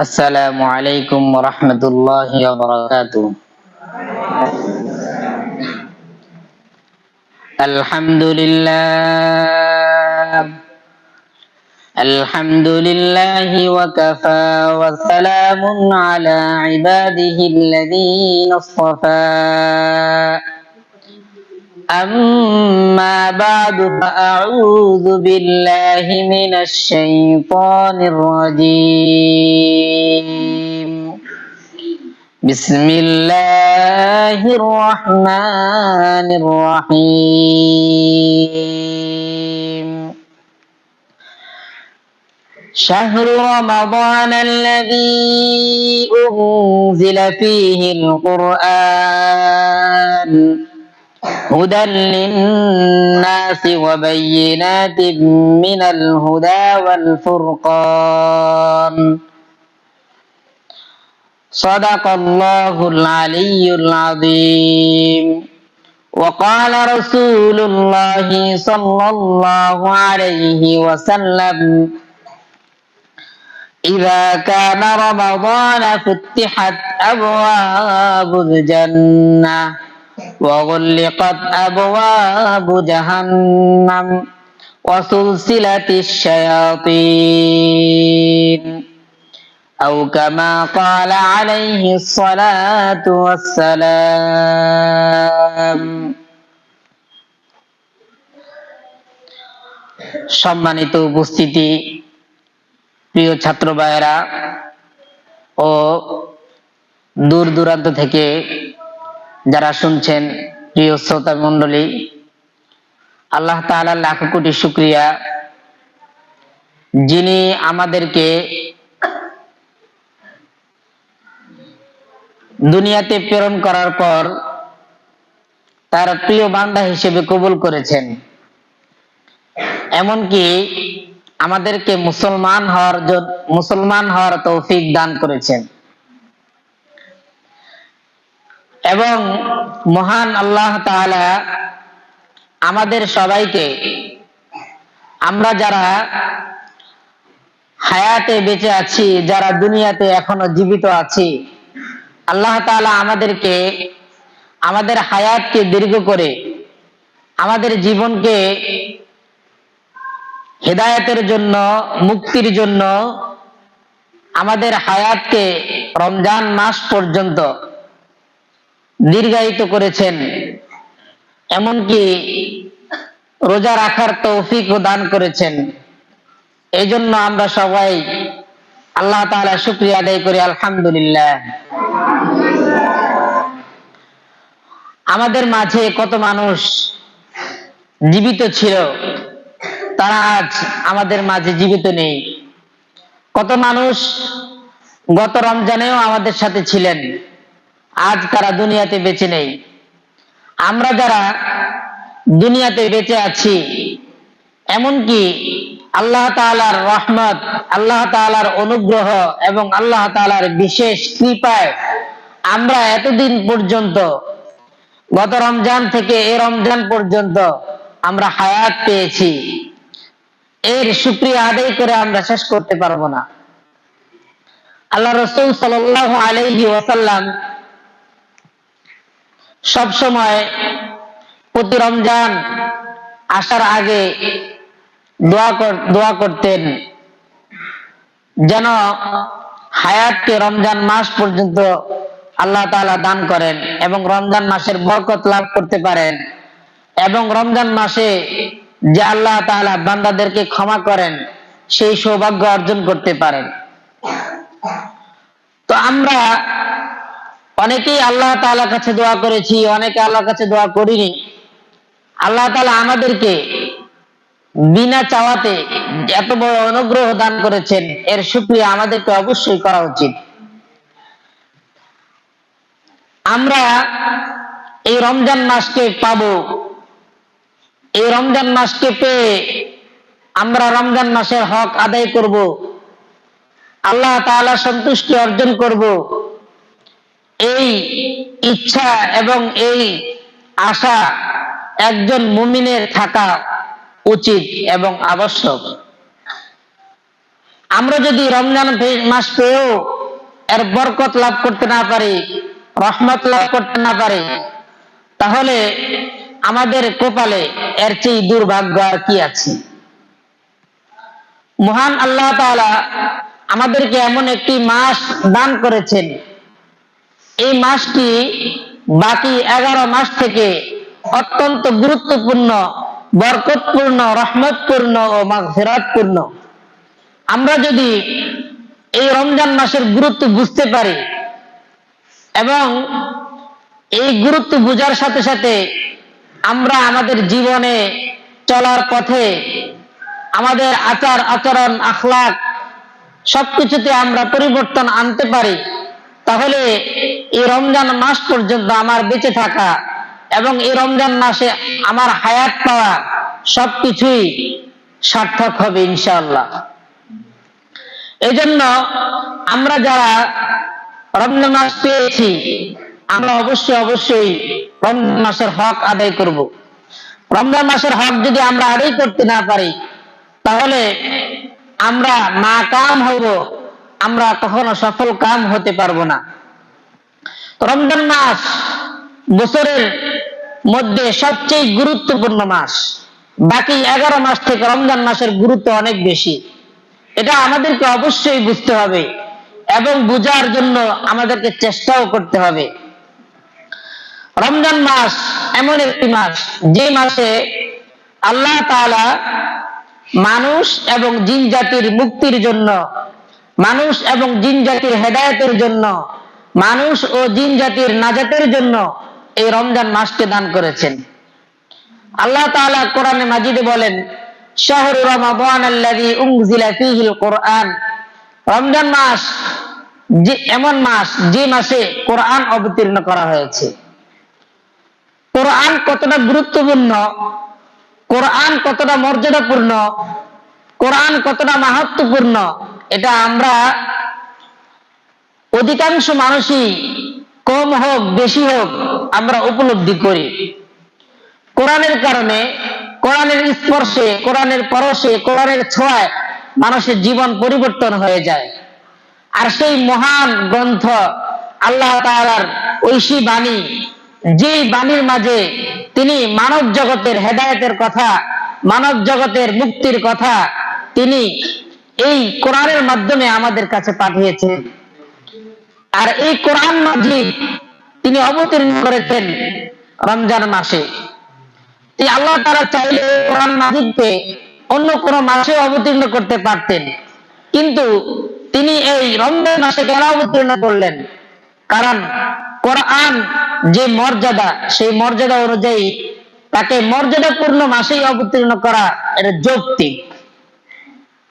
আসসালামু আলাইকুম ওয়া রাহমাতুল্লাহি ওয়া বারাকাতুহু। আলহামদুলিল্লাহ আলহামদুলিল্লাহি ওয়া কাফা ওয়া সালামুন আলা ইবাদিহিল্লাযীনা ইসতাফা। أما بعد فأعوذ بالله من الشيطان الرجيم. بسم الله الرحمن الرحيم. شهر رمضان الذي أنزل فيه القرآن هدى للناس وبينات من الهدى والفرقان. صدق الله العلي العظيم. وقال رسول الله صلى الله عليه وسلم: إذا كان رمضان فتحت أبواب الجنة وغلقت أبواب جهنم وسلسلت الشياطين، أو كما قال عليه الصلاة والسلام. সম্মানিত উপস্থিতি, প্রিয় ছাত্র ভাইয়েরা ও দূর দূরান্ত থেকে যারা শুনছেন, প্রিয় শ্রোতা মণ্ডলী, আল্লাহ তাআলার লাখ কোটি শুকরিয়া, যিনি আমাদেরকে দুনিয়াতে প্রেরণ করার পর তার প্রিয় বান্দা হিসেবে কবুল করেছেন, এমনকি আমাদেরকে মুসলমান হওয়ার তৌফিক দান করেছেন। এবং মহান আল্লাহ তাআলা আমাদের সবাইকে, আমরা যারা হায়াতে বেঁচে আছি, যারা দুনিয়াতে এখনো জীবিত আছি, আল্লাহ তাআলা আমাদেরকে আমাদের হায়াতকে দীর্ঘ করে আমাদের জীবনকে হেদায়েতের জন্য, মুক্তির জন্য আমাদের হায়াতকে রমজান মাস পর্যন্ত দীর্ঘায়িত করেছেন, এমনকি রোজা রাখার তৌফিকও দান করেছেন। এই জন্য আমরা সবাই আল্লাহ তাআলার শুকরিয়া আদায় করি, আলহামদুলিল্লাহ। আমাদের মাঝে কত মানুষ জীবিত ছিল, তারা আজ আমাদের মাঝে জীবিত নেই। কত মানুষ গত রমজানেও আমাদের সাথে ছিলেন, আজ তারা দুনিয়াতে বেঁচে নেই। আমরা যারা দুনিয়াতে বেঁচে আছি, এমনকি আল্লাহ তাআলার রহমত, আল্লাহ তাআলার অনুগ্রহ এবং আল্লাহ তাআলার বিশেষ কৃপায় আমরা এতদিন পর্যন্ত, গত রমজান থেকে এই রমজান পর্যন্ত আমরা হায়াত পেয়েছি। এর শুকরিয়া আদায় করে আমরা শেষ করতে পারবো না। আল্লাহ রাসূল সাল্লাল্লাহু আলাইহি ওয়াসাল্লাম সব সময় প্রতি রমজান আসার আগে দোয়া করতেন যেন হায়াতকে রমজান মাস পর্যন্ত আল্লাহ তাআলা দান করেন এবং রমজান মাসের বরকত লাভ করতে পারেন, এবং রমজান মাসে যে আল্লাহ তাআলা বান্দাদেরকে ক্ষমা করেন সেই সৌভাগ্য অর্জন করতে পারেন। তো আমরা অনেকেই আল্লাহ তাআলার কাছে দোয়া করেছি, অনেকে আল্লাহর কাছে দোয়া করিনি। আল্লাহ তাআলা আমাদেরকে বিনা চাওয়াতে এত বড় অনুগ্রহ দান করেছেন, এর শুকরিয়া আমাদেরকে অবশ্যই করা উচিত। আমরা এই রমজান মাসকে পাবো, এই রমজান মাসকে পেয়ে আমরা রমজান মাসের হক আদায় করব, আল্লাহ তাআলা সন্তুষ্টি অর্জন করব, এই ইচ্ছা এবং এই আশা একজন মুমিনের থাকা উচিত এবং আবশ্যক। আমরা যদি রমজান মাস পেয়েও এর বরকত লাভ করতে না পারি, রহমত লাভ করতে না পারি, তাহলে আমাদের কপালে এর চেয়ে দুর্ভাগ্য আর কি আছে। মহান আল্লাহ তাআলা আমাদেরকে এমন একটি মাস দান করেছেন, এই মাসটি বাকি 11 মাস থেকে অত্যন্ত গুরুত্বপূর্ণ, বরকতপূর্ণ, রহমতপূর্ণ ও মাগফিরাতপূর্ণ। আমরা যদি এই রমজান মাসের গুরুত্ব বুঝতে পারি এবং এই গুরুত্ব বোঝার সাথে সাথে আমরা আমাদের জীবনে চলার পথে আমাদের আচার আচরণ, আখলাক সবকিছুতে আমরা পরিবর্তন আনতে পারি, তাহলে এই রমজান মাস পর্যন্ত আমার বেঁচে থাকা এবং এই রমজান মাসে আমার হায়াত পাওয়া সবকিছুই সার্থক হবে ইনশাআল্লাহ। এই জন্য আমরা যারা রমজান মাস পেয়েছি, আমরা অবশ্যই রমজান মাসের হক আদায় করব। রমজান মাসের হক যদি আমরা আদায় করতে না পারি, তাহলে আমরা নাকাম হব, আমরা কখনো সফল কাম হতে পারবো না। রমজান মাস বছরের মধ্যে সবচেয়ে গুরুত্বপূর্ণ মাস। বাকি 11 মাস থেকে রমজান মাসের গুরুত্ব অনেক বেশি। এটা আমাদেরকে অবশ্যই বুঝতে হবে এবং বোঝার জন্য আমাদেরকে চেষ্টাও করতে হবে। রমজান মাস এমন একটি মাস, যে মাসে আল্লাহ তাআলা মানুষ এবং জিন জাতির মুক্তির জন্য, মানুষ এবং জিন জাতির হেদায়েতের জন্য, মানুষ ও জিন জাতির নাজাতের জন্য এই রমজান মাসকে দান করেছেন। আল্লাহ তাআলা কোরআনে মাজিদে বলেন, শাহরু রমাদানাল্লাযী উনজিলা ফীহিল কুরআন। রমজান মাস যে এমন মাস, যে মাসে কোরআন অবতীর্ণ করা হয়েছে। কোরআন কতটা গুরুত্বপূর্ণ, কোরআন কতটা মর্যাদাপূর্ণ, কোরআন কতটা মাহাত্ম্যপূর্ণ, এটা আমরা অধিকাংশ মানুষই, কম হোক বেশি হোক, আমরা উপলব্ধি করি। কোরআনের কারণে, কোরআনের স্পর্শে, কোরআনের পরশে, কোরআনের ছোঁয়ায় মানুষের জীবন পরিবর্তন হয়ে যায়। আর সেই মহান গ্রন্থ আল্লাহ তাআলার ঐশী বাণী, যেই বাণীর মাঝে তিনি মানব জগতের হেদায়েতের কথা, মানব জগতের মুক্তির কথা তিনি এই কোরআনের মাধ্যমে আমাদের কাছে পাঠিয়েছেন। আর এই কোরআন মাজিদ তিনি অবতীর্ণ করেছেন রমজান মাসে। আল্লাহ তাআলা চাইলে কোরআন মাজিদকে অন্য কোন মাসে অবতীর্ণ করতে পারতেন, কিন্তু তিনি এই রমজান মাসে কেন অবতীর্ণ করলেন? কারণ কোরআন যে মর্যাদা, সেই মর্যাদা অনুযায়ী তাকে মর্যাদাপূর্ণ মাসেই অবতীর্ণ করা এটা যৌক্তিক।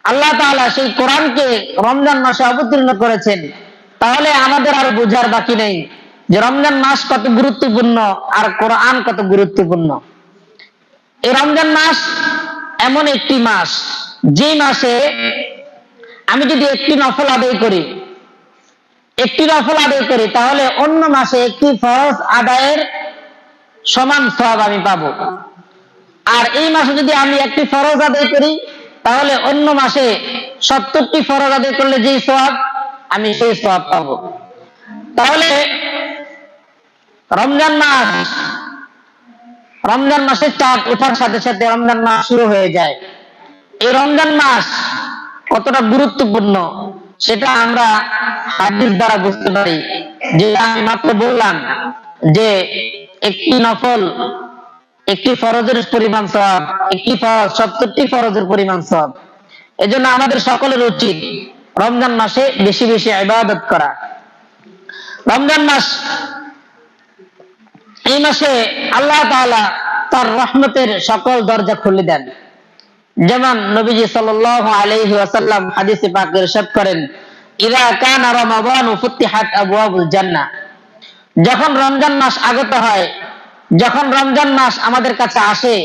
আল্লাহ তাআলা সেই কোরআনকে রমজান মাসে অবতীর্ণ করেছেন, তাহলে আমাদের আর বোঝার বাকি নেই যে রমজান মাস কত গুরুত্বপূর্ণ আর কোরআন কত গুরুত্বপূর্ণ। এই রমজান মাস এমন একটি মাস, যে মাসে আমি যদি একটি নফল আদায় করি, তাহলে অন্য মাসে একটি ফরজ আদায়ের সমান সওয়াব আমি পাবো। আর এই মাসে যদি আমি একটি ফরজ আদায় করি, তাহলে অন্য মাসে 70টি ফরজ আদায় করলে যেই সওয়াব, আমি সেই সওয়াব পাবো। তাহলে রমজান মাসে চাঁদ ওঠার সাথে সাথে রমজান মাস শুরু হয়ে যায়। এই রমজান মাস কতটা গুরুত্বপূর্ণ সেটা আমরা হাদিস দ্বারা বুঝতে পারি। যে আমি মাত্র বললাম যে একটি নফল, একটি ফরজের পরিমাণ সওয়াব, একটি ফরজ 70টি ফরজের পরিমাণ সওয়াব। এজন্য আমাদের সকলের উচিত রমজান মাসে বেশি বেশি ইবাদত করা। রমজান মাস, এই মাসে আল্লাহ তাআলা তার রহমতের সকল দরজা খুলে দেন। যেমন নবীজি সাল্লাল্লাহু আলাইহি ওয়াসাল্লাম হাদিসে পাকে ইরশাদ করেন, ইযা কানা রমাদানু ফুতিহাত আবওয়াবুল জান্নাহ। যখন রমজান মাস আগত হয়, যখন রমজান মাস আমাদের কাছে আসে,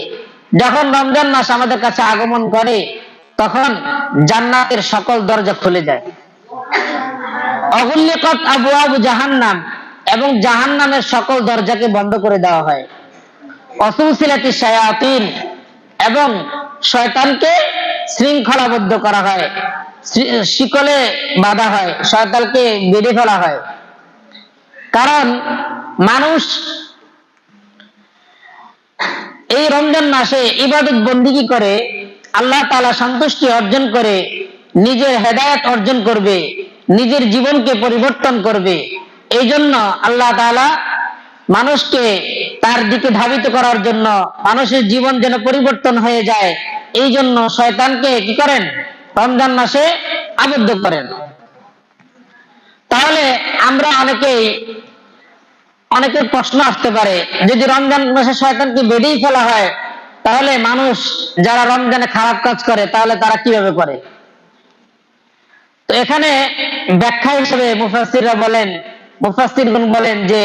যখন রমজান মাস আমাদের কাছে আগমন করে, তখন জান্নাতের সকল দরজা খুলে যায়। অগুল্লিকাত আবওয়াবু জাহান্নাম, এবং জাহান্নামের সকল দরজাকে বন্ধ করে দেওয়া হয়। অসুলসিলাতিশ শায়াতিন, এবং শয়তানকে শৃঙ্খলাবদ্ধ করা হয়। শিকলে বাঁধা হয়, শয়তানকে বেঁধে ফেলা হয়। কারণ মানুষ এই রমজান মাসে ইবাদত বন্দিগি করে আল্লাহ তাআলা সন্তুষ্টি অর্জন করে নিজের হেদায়েত অর্জন করবে, নিজের জীবনকে পরিবর্তন করবে। এই জন্য আল্লাহ তাআলা মানুষকে তার দিকে ধাবিত করার জন্য, মানুষের জীবন যেন পরিবর্তন হয়ে যায়, এই জন্য শয়তানকে কি করেন? রমজান মাসে আবদ্ধ করেন। তাহলে আমরা অনেকের প্রশ্ন আসতে পারে, যদি রমজান মাসে শয়তানকে বেঁধেই ফেলা হয়, তাহলে মানুষ যারা রমজানে খারাপ কাজ করে তাহলে তারা কিভাবে করে? তো এখানে ব্যাখ্যা হিসেবে মুফাসসিরগণ বলেন যে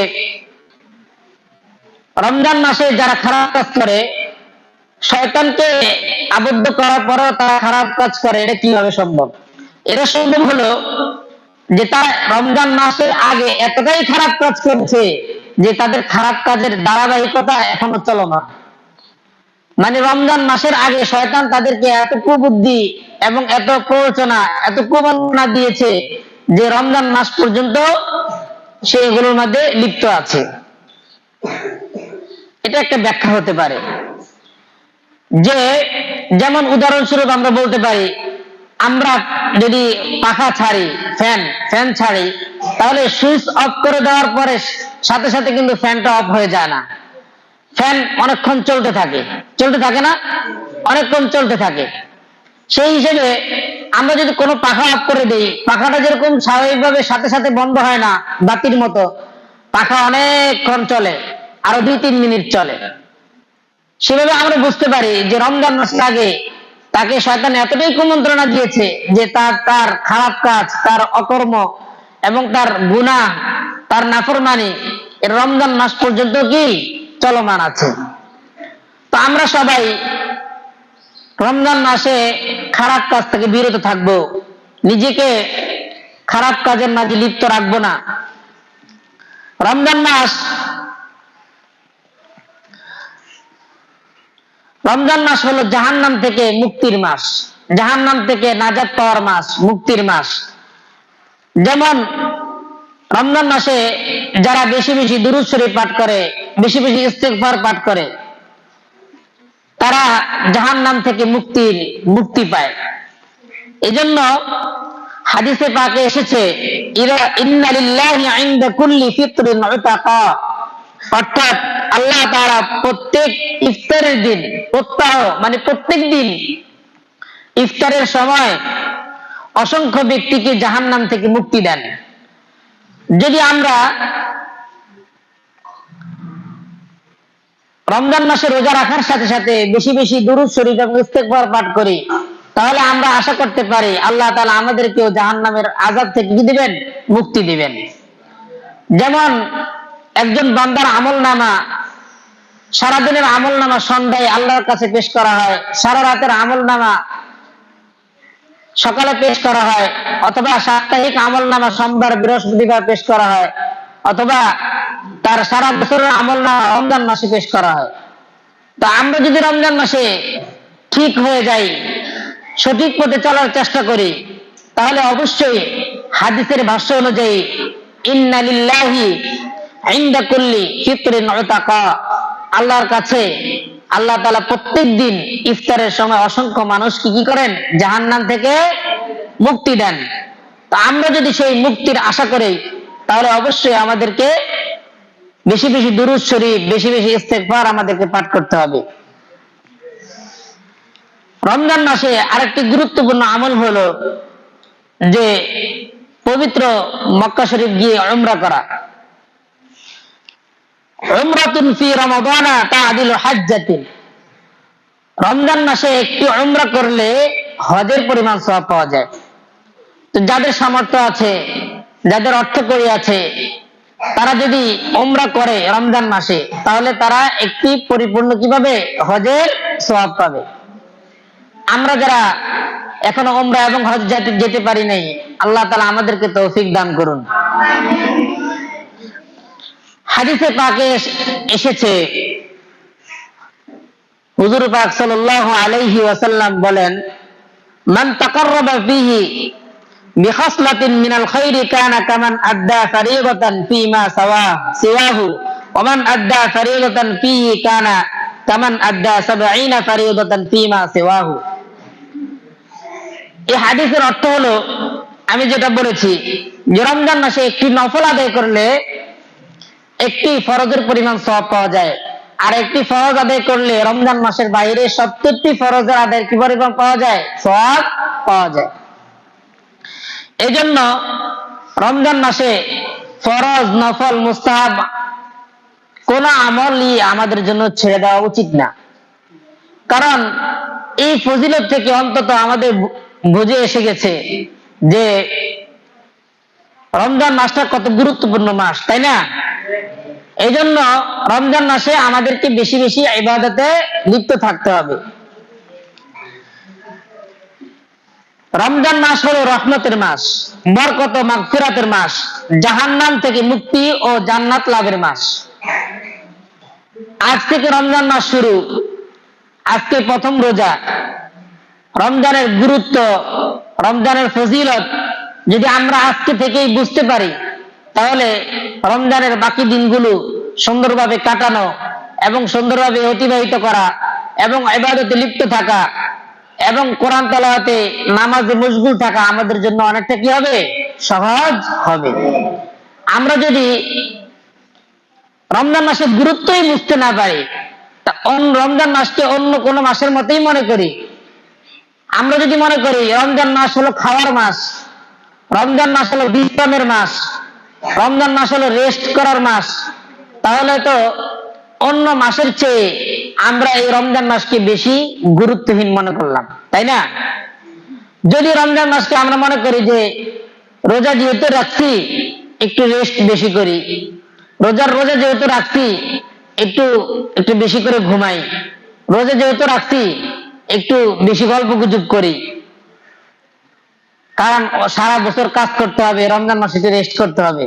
রমজান মাসে যারা খারাপ কাজ করে, শয়তানকে আবদ্ধ করার পরও তারা খারাপ কাজ করে, এটা কিভাবে সম্ভব? এটা সম্ভব হলো যে তারা রমজান মাসের আগে এতটাই খারাপ কাজ করছে যে তাদের খারাপ কাজের ধারাবাহিকতা এখনো চলমান। মানে রমজান মাসের আগে শয়তান তাদেরকে এত কুবুদ্ধি এবং এত প্ররোচনা, এত কুমন্ত্রণা দিয়েছে যে রমজান মাস পর্যন্ত সে এগুলোর মধ্যে লিপ্ত আছে। এটা একটা ব্যাখ্যা হতে পারে। যে যেমন উদাহরণস্বরূপ আমরা বলতে পারি, আমরা যদি পাখা ছাড়ি, ফ্যান ছাড়ি, তাহলে সুইচ অফ করে দেওয়ার পরে সাথে সাথে কিন্তু ফ্যানটা অফ হয়ে যায় না। ফ্যান অনেকক্ষণ চলতে থাকে না? অনেকক্ষণ চলতে থাকে। সেই হিসেবে আমরা যদি কোনো পাখা অফ করে দিই, পাখাটা যেরকম স্বাভাবিকভাবে সাথে সাথে বন্ধ হয় না, বাতির মতো পাখা অনেকক্ষণ চলে, আরো 2-3 মিনিট চলে। সেভাবে আমরা বুঝতে পারি যে রমজান মাসের আগে তাকে শয়তান এতটাই কুমন্ত্রণা দিয়েছে যে তার খারাপ কাজ, তার অকর্ম এবং তার গুনাহ, তার নাফরমানি এর রমজান মাস পর্যন্ত কি চলমান আছে। তো আমরা সবাই রমজান মাসে খারাপ কাজ থেকে বিরত থাকবো, নিজেকে খারাপ কাজের মাঝে লিপ্ত রাখবো না। রমজান মাস হলো জাহান্নাম থেকে মুক্তির মাস, জাহান্নাম থেকে নাজাত পাওয়ার মাস, মুক্তির মাস। যেমন রমজান মাসে যারা বেশি বেশি দুরূদ শরীফ পাঠ করে, বেশি বেশি ইস্তিগফার পাঠ করে, তারা জাহান্নাম থেকে মুক্তি পায়। এজন্য হাদিসে পাকে এসেছে, ইন্না লিল্লাহি ইনদা কুল্লি ফিতরিন উতাকা, অর্থাৎ আল্লাহ তাআলা প্রত্যেক ইফতারের দিন, মানে প্রত্যেক দিন ইফতারের সময় অসংখ্য ব্যক্তিকে জাহান্নাম থেকে মুক্তি দেন। যদি আমরা রমজান মাসে রোজা রাখার সাথে সাথে বেশি বেশি দুরূদ শরীফ এবং ইস্তিগফার পাঠ করি, তাহলে আমরা আশা করতে পারি আল্লাহ তাআলা আমাদেরকেও জাহান্নামের আযাব থেকে কি দিবেন? মুক্তি দিবেন। যেমন একজন বান্দার আমলনামা, সারাদিনের আমলনামা সন্ধ্যায় আল্লাহর কাছে পেশ করা হয়, সারা রাতের আমলনামা সকালে পেশ করা হয়, অথবা সাপ্তাহিক আমলনামা সোমবার বৃহস্পতিবার পেশ করা হয়, অথবা তার সারা বছরের আমলনামা রমজান মাসে পেশ করা হয়। তো আমরা যদি রমজান মাসে ঠিক হয়ে যাই, সঠিক পথে চলার চেষ্টা করি, তাহলে অবশ্যই হাদিসের ভাষ্য অনুযায়ী ইন্না লিল্লাহি ইনদা কুল্লি ফিতরিন উতাকা, আল্লাহর কাছে আল্লাহ তাআলা প্রত্যেক দিন ইফতারের সময় অসংখ্য মানুষকে কি করেন? জাহান্নাম থেকে মুক্তি দেন। তো আমরা যদি সেই মুক্তির আশা করি, তাহলে অবশ্যই আমাদেরকে বেশি বেশি দুরূদ শরীফ, বেশি বেশি ইস্তিগফার আমাদেরকে পাঠ করতে হবে। রমজান মাসে আরেকটি গুরুত্বপূর্ণ আমল হলো যে পবিত্র মক্কা শরীফ গিয়ে উমরা করা। উমরাতুন ফি রমাদানা তা'দিলু হাজ্জাতিন, রমজান মাসে একটি উমরা করলে হজের পরিমাণ সওয়াব পাওয়া যায়। তো যাদের সামর্থ্য আছে, যাদের অর্থকড়ি আছে, তারা যদি উমরা করে রমজান মাসে, তাহলে তারা একটি পরিপূর্ণ কিভাবে হজের সওয়াব পাবে। আমরা যারা এখনো উমরা এবং হজ যেতে পারি নাই, আল্লাহ তাআলা আমাদেরকে তৌফিক দান করুন। হাদিসে পাকে এসেছে, হুজুর পাক সাল্লাল্লাহু আলাইহি ওয়াসাল্লাম বলেন, মান তাকাররাবা ফীহি বিখাসলাতিন মিনাল খায়রি কানা কামান আদ্দা ফারিদাতান ফীমা সিওয়াহু ওয়া মান আদ্দা ফারিদাতান ফীহি কানা কামান আদ্দা 70 ফারিদাতান ফীমা সিওয়াহু। এই হাদিসের অর্থ হলো, আমি যেটা বলেছি যে রমজান মাসে একটি নফল আদায় করলে একটি ফরজের পরিমাণ সওয়াব পাওয়া যায়, আর একটি ফরজ আদায় করলে রমজান মাসের বাইরে 70টি ফরজের আদায়ের কি পরিমাণ পাওয়া যায়? সওয়াব পাওয়া যায়। এই জন্য রমজান মাসে ফরজ, নফল, মুস্তাহাব কোন আমলই আমাদের জন্য ছেড়ে দেওয়া উচিত না। কারণ এই ফজিলত থেকে অন্তত আমাদের বুঝে এসে গেছে যে রমজান মাসটা কত গুরুত্বপূর্ণ মাস, তাই না? এই জন্য রমজান মাসে আমাদেরকে বেশি বেশি ইবাদতে লিপ্ত থাকতে হবে। রমজান মাস হলো রহমতের মাস, বরকত ও মাগফিরাতের মাস, জাহান্নাম থেকে মুক্তি ও জান্নাত লাভের মাস। আজ থেকে রমজান মাস শুরু, আজকে প্রথম রোজা। রমজানের গুরুত্ব, রমজানের ফজিলত যদি আমরা আজকে থেকেই বুঝতে পারি, তাহলে রমজানের বাকি দিনগুলো সুন্দরভাবে কাটানো এবং সুন্দরভাবে অতিবাহিত করা এবং ইবাদতে লিপ্ত থাকা এবং কোরআন তেলাওয়াতে, নামাজে মশগুল থাকা আমাদের জন্য অনেকটা কি হবে? সহজ হবে। আমরা যদি রমজান মাসের গুরুত্বই বুঝতে না পারি, রমজান মাসকে অন্য কোন মাসের মতোই মনে করি, আমরা যদি মনে করি রমজান মাস হলো খাওয়ার মাস, রমজান মাস হলো বিশ্রামের মাস, রমজান মাস হলো রেস্ট করার মাস, তাহলে তো অন্য মাসের চেয়ে আমরা এই রমজান মাসকে বেশি গুরুত্বহীন মনে করলাম, তাই না? যদি রমজান মাসকে আমরা মনে করি যে রোজা যেহেতু রাখছি একটু রেস্ট বেশি করি, রোজা যেহেতু রাখছি একটু একটু বেশি করে ঘুমাই, রোজা যেহেতু রাখছি একটু বেশি গল্প গুজব করি, কারণ সারা বছর কাজ করতে হবে, রমজান মাসে রেস্ট করতে হবে,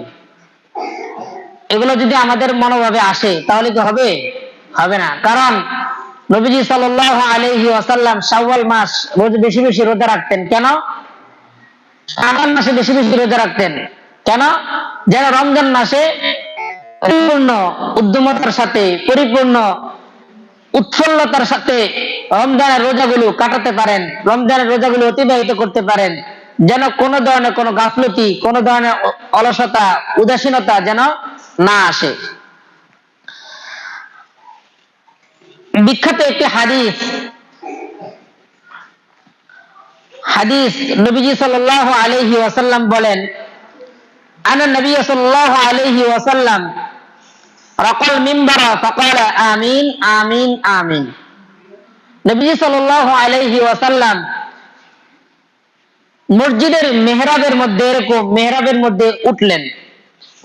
এগুলো যদি আমাদের মনোভাবে আসে তাহলে কি হবে? হবে না। কারণ নবীজি সাল্লাল্লাহু আলাইহি ওয়াসাল্লাম শাওয়াল মাস রোজ বেশি বেশি রোজা রাখতেন। কেন? শাওয়াল মাসে বেশি বেশি রোজা রাখতেন কেন? যেন রমজান মাসে পরিপূর্ণ উদ্যমতার সাথে, পরিপূর্ণ উৎফুল্লতার সাথে রমজানের রোজাগুলো কাটাতে পারেন, রমজানের রোজাগুলো অতিবাহিত করতে পারেন, যেন কোনো ধরনের কোনো গাফলতি, কোনো ধরনের অলসতা, উদাসীনতা যেন না আসে। বিখ্যাত একটি হাদিস নবীজি সাল্লাল্লাহু আলাইহি ওয়াসাল্লাম বলেন, আনা নবী সাল্লাল্লাহু আলাইহি ওয়াসাল্লাম রাকাল মিম্বারা ফাকালা আমিন আমিন আমিন। নবীজি সাল্লাল্লাহু আলাইহি ওয়াসাল্লাম মসজিদের মেহরাবের মধ্যে, এরকম মেহরাবের মধ্যে উঠলেন।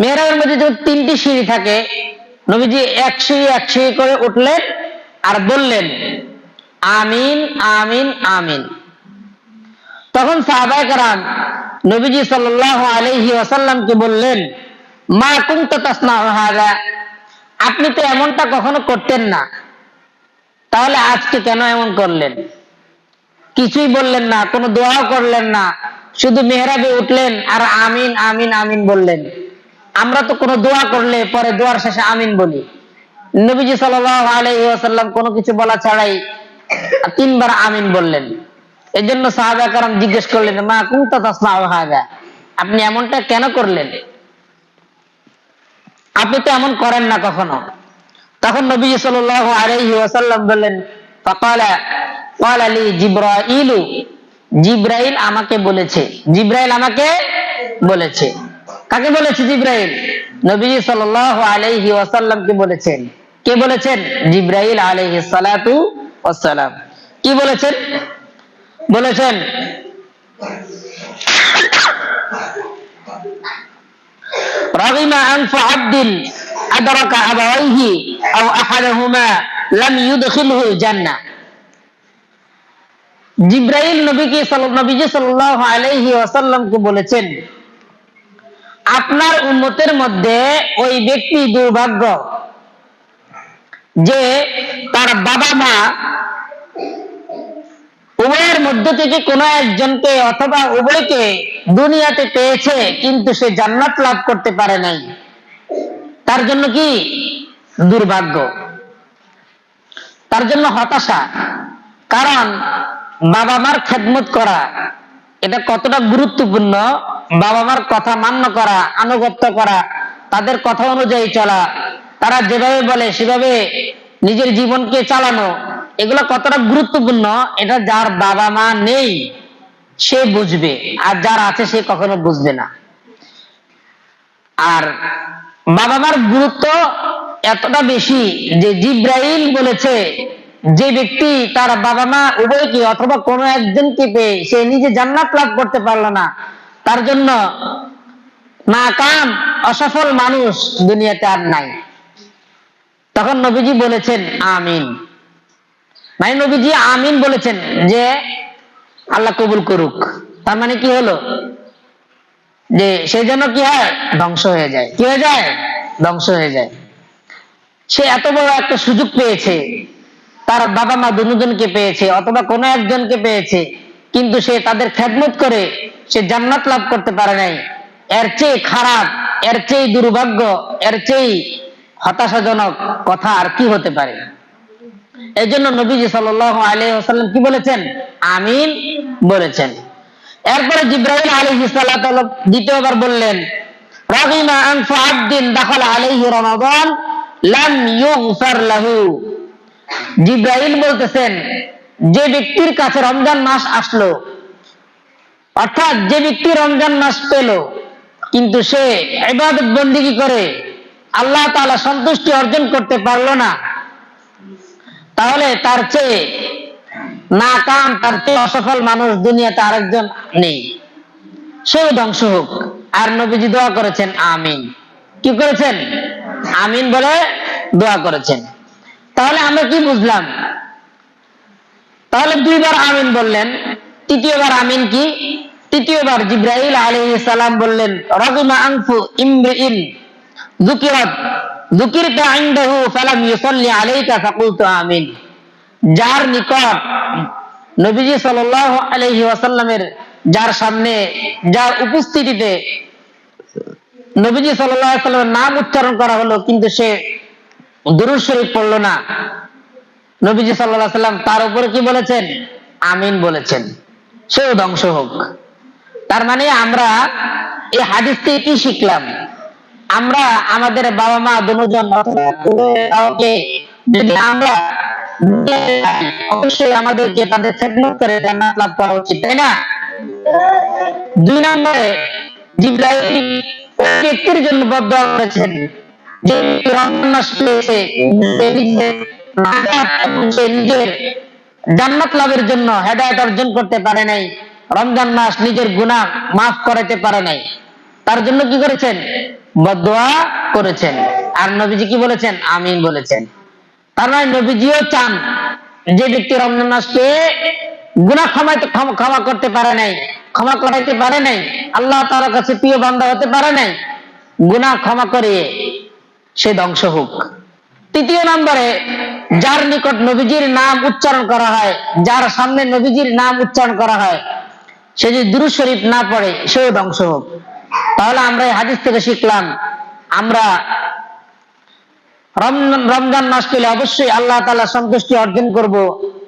মেহরাবের মধ্যে যখন 3টি সিঁড়ি থাকে, নবীজি এক সিঁড়ি করে উঠলেন আর বললেন আমিন আমিন আমিন। তখন সাহাবায়ে কেরাম নবীজি সাল্লাল্লাহু আলাইহি ওয়াসাল্লামকে বললেন, মা কুনতা তাসনাউ হাযা, আপনি তো এমনটা কখনো করতেন না, তাহলে আজকে কেন এমন করলেন? কিছুই বললেন না, কোনো দোয়াও করলেন না, শুধু মেহরাবে উঠলেন আর আমিন আমিন আমিন বললেন। আমরা তো কোনো দোয়া করলে পরে দোয়ার শেষে আমিন বলি। নবীজি সাল্লাল্লাহু আলাইহি ওয়াসাল্লাম কোনো কিছু বলা ছাড়াই 3বার আমিন বললেন। এজন্য সাহাবায়ে কেরাম জিজ্ঞেস করলেন, মা কুনতা তাসনাউ হাযা, আপনি এমনটা কেন করলেন? আপনি তো এমন করেন না কখনো। তখন নবীজি সাল্লাল্লাহু আলাইহি ওয়াসাল্লাম বললেন, ফাকালা ক্বালা লি জিবরাইলু, জিবরাইল আমাকে বলেছে। জিবরাইল আমাকে বলেছে। কাকে বলেছে? জিবরাইল নবীজি সাল্লাল্লাহু আলাইহি ওয়াসাল্লামকে বলেছেন। কে বলেছেন? জিবরাইল আলাইহিস সালাতু ওয়াস সালাম। কি বলেছেন? বলেছেন রাগিমা আনফু আবদিন আদরাকা আবাওয়াইহি আও আহাদাহুমা লাম ইউদখিলহু জান্নাহ। জিবরাইল নবীজি সাল্লাল্লাহু আলাইহি ওয়াসাল্লামকে বলেছেন, আপনার উম্মতের মধ্যে ওই ব্যক্তি দুর্ভাগ্য যে তার বাবা মা উভয়ের মধ্য থেকে কোন একজনকে অথবা উভয়কে দুনিয়াতে পেয়েছে কিন্তু সে জান্নাত লাভ করতে পারে নাই, তার জন্য কি দুর্ভাগ্য, তার জন্য হতাশা। কারণ বাবা মার খেদমত করা এটা কতটা গুরুত্বপূর্ণ, বাবা মার কথা মান্য করা, আনুগত্য করা, তাদের কথা অনুযায়ী চলা, তারা যেভাবে বলে সেভাবে নিজের জীবনকে চালানো, এগুলো কতটা গুরুত্বপূর্ণ এটা যার বাবা মা নেই সে বুঝবে, আর যার আছে সে কখনো বুঝবে না। আর বাবা মার গুরুত্ব এতটা বেশি যে জিব্রাইল বলেছে যে ব্যক্তি তার বাবা মা উভয়কে অথবা কোনো একজনকে পেয়ে সে নিজে জান্নাত লাভ করতে পারলো না, তার জন্য নাকাম অসফল মানুষ দুনিয়াতে আর নাই। তখন নবীজি বলেছেন আমিন, মানে নবীজি আমিন বলেছেন যে আল্লাহ কবুল করুক। তার মানে কি হলো যে সেই জন্য কি হয়, ধ্বংস হয়ে যায়। কি হয়ে যায়? ধ্বংস হয়ে যায়। সে এত বড় একটা সুযোগ পেয়েছে, তার বাবা মা দুজনকে পেয়েছে অথবা কোনো একজনকে পেয়েছে, কিন্তু সে তাদের খেদমত করে সে জান্নাত লাভ করতে পারে নাই। এর চেয়ে খারাপ, এর চেয়ে দুর্ভাগ্য, এর চেয়ে হতাশাজনক কথা আর কি হতে পারে? এই জন্য নবীজি সাল্লাল্লাহু আলাইহি ওয়াসাল্লাম কি বলেছেন? আমিন বলেছেন। এরপরে জিব্রাইল আলাইহিস সালাতু দ্বিতীয়বার বললেন, রাগিমা আনফু আবদিন দাখালা আলাইহি রমাদান লাম ইউগফার লাহু। জিব্রাইল বলতেছেন যে ব্যক্তির কাছে রমজান মাস আসলো, অর্থাৎ যে ব্যক্তি রমজান মাস পেল কিন্তু সে ইবাদত বন্দেগী করে আল্লাহ তাআলা সন্তুষ্টি অর্জন করতে পারলো না, তাহলে তার চেয়ে নাকাম, তার চেয়ে অসফল মানুষ দুনিয়াতে আরেকজন নেই, সেও ধ্বংস হোক। আর নবীজি দোয়া করেছেন আমিন। কি করেছেন? আমিন বলে দোয়া করেছেন। তাহলে আমরা কি বুঝলাম? তাহলে দুইবার আমিন বললেন, তৃতীয়বার আমিন কি? তৃতীয়বার জিব্রাইল আলাইহিস সালাম বললেন, রাগিমা আনফু ইমরিইন যুকিরতা ইনদাহু ফালাম ইউসাল্লি আলাইকা ফাকুলতু আমিন। যার নিকট নবীজি সাল্লাল্লাহু আলাইহি ওয়াসাল্লামের যার সামনে, যার উপস্থিতিতে নবীজি সাল্লাল্লাহু আলাইহি ওয়াসাল্লামের নাম উচ্চারণ করা হলো কিন্তু সে দুরূদ শরীফ পড়লো না, নবীজি সাল্লাল্লাহু আলাইহি ওয়াসাল্লাম তার উপরে কি বলেছেন? আমিন বলেছেন, সেও ধ্বংস হোক। তার মানে আমরা এই হাদিস থেকে কি শিখলাম? আমরা আমাদের বাবা মা দুজন যদি আমরা অবশ্যই আমাদেরকে তাদের খেদমত করে জান্নাত লাভ করা উচিত, তাই না? দুই নম্বরে জিব্রাইল ওই ব্যক্তির জন্য বদদোয়া করেছেন যে রমজান মাস পেয়েছে, সে নিজের জান্নাত লাভের জন্য হেদায়েত অর্জন করতে পারে নাই, রমজান মাস নিজের গুনাহ মাফ করাতে পারে নাই, তার জন্য কি করেছেন? বদদোয়া করেছেন। আর নবীজি কি বলেছেন? আমিন বলেছেন। তার মানে নবীজিও চান যে ব্যক্তি রমজান মাস পেয়ে গুনাহ ক্ষমা করতে পারে নাই, ক্ষমা করাইতে পারে নাই, আল্লাহ তাআলার কাছে প্রিয় বান্দা হতে পারে নাই, গুনাহ ক্ষমা করে সে ধ্বংস হোক। তৃতীয় নম্বরে যার নিকট নবীজির নাম উচ্চারণ করা হয়, যার সামনে নবীজির নাম উচ্চারণ করা হয়, সে যদি দুরূদ শরীফ না পড়ে সেও ধ্বংস হোক। তাহলে আমরা এই হাদিস থেকে শিখলাম আমরা রমজান মাস পেলে অবশ্যই আল্লাহ তাআলা সন্তুষ্টি অর্জন করব,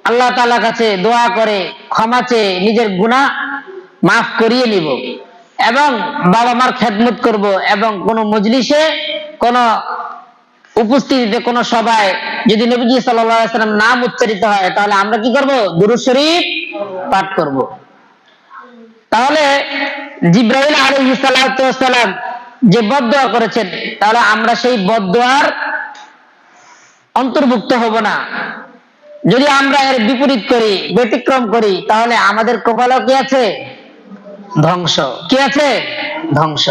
আল্লাহ তাআলার কাছে দোয়া করে ক্ষমা চেয়ে নিজের গুনাহ মাফ করিয়ে নিব, এবং বাবা মার খেদমত করব, এবং কোন মজলিসে, কোন উপস্থিতিতে, কোন সভায় যদি নবীজি সাল্লাল্লাহু আলাইহি ওয়াসাল্লাম নাম উচ্চারিত হয় তাহলে আমরা কি করব? দুরূদ শরীফ পাঠ করব। তাহলে জিব্রাইল আলাইহিস সালাতু ওয়াস সালাম যে বদদোয়া করেছেন, তাহলে আমরা সেই বদদোয়ার অন্তর্ভুক্ত হব না। যদি আমরা এর বিপরীত করি, ব্যতিক্রম করি, তাহলে আমাদের কপালও কি আছে? ধ্বংস। কি আছে? ধ্বংস।